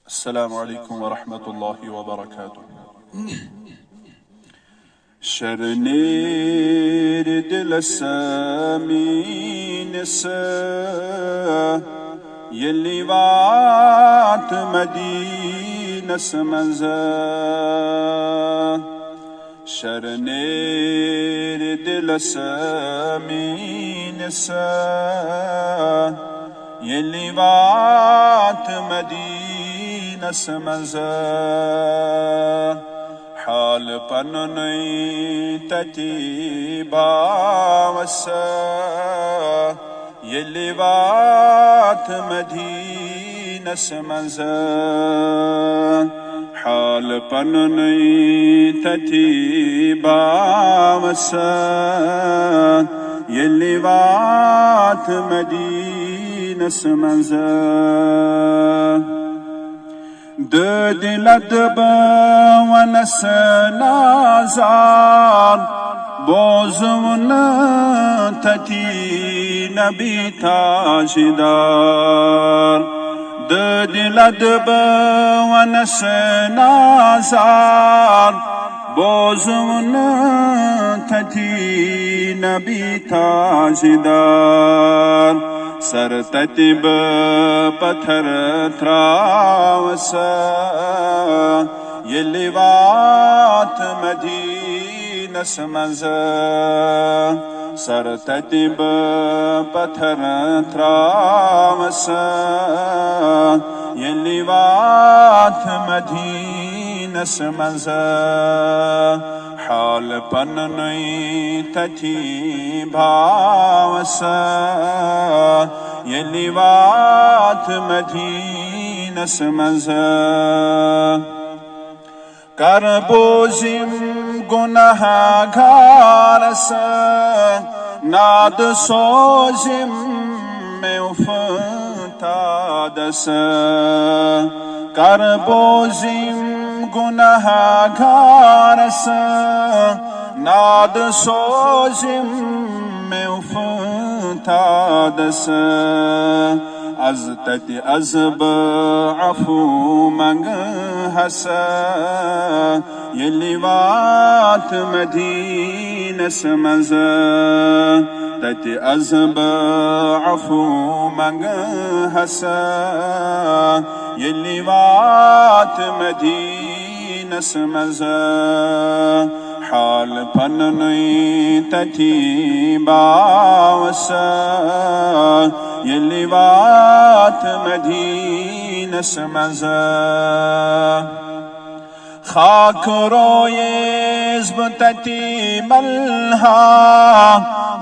السلام عليكم ورحمة الله وبركاته. شرنير دل السامين يلي وات مدينة سمزا شرنير دل السامين يلي وات مدينة سمزا حال پنني تتيبا وسا يلي وات مدينة سمزا حال پنني تتيبا وسا يلي وات مدينة سمزا دل دب ونسنا زار بوزون تتي نبي تاجدار دل دب ونسنا زار بوزون تتي نبي تاجدار سر تتب پتھر تراوسا يلي وات مدينة سمزا سر تتب پتھر تراوسا يلي وات مدينة سمزا حال پنني تتي باوسا يلي وات مدينة سمزا كربوزم گناهگار ناد سوزم میفتاد كربوزم گناهگار ناد سوزم میفتاد از تتی از عفو منگ هسا يلي وات مدينة سمزا تتی از عفو منگ هسا يلي وات مدينة سمزا حال پنني تتي باوسا يلي وات مدينة سمزا خاك رويز بتتي ملها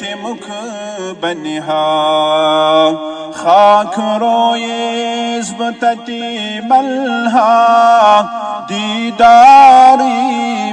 تمك بنها خاك رويز بتتي ملها ديداري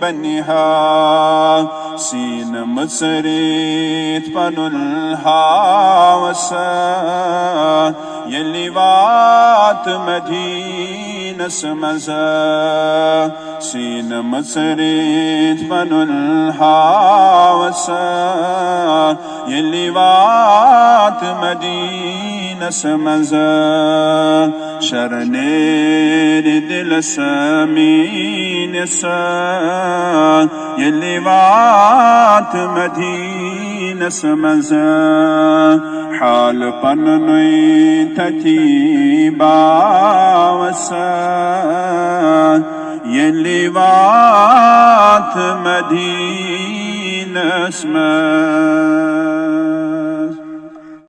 بنها سين مصريت بنو الهاوسا يلي وات مدينة سمزا سين مصريت بنو الهاوسا يلي وات مدينة سمزا شرنير دل سامين يلي وات مدينة سمزا حال پنني تتي باوسا يلي وات مدينة سمزا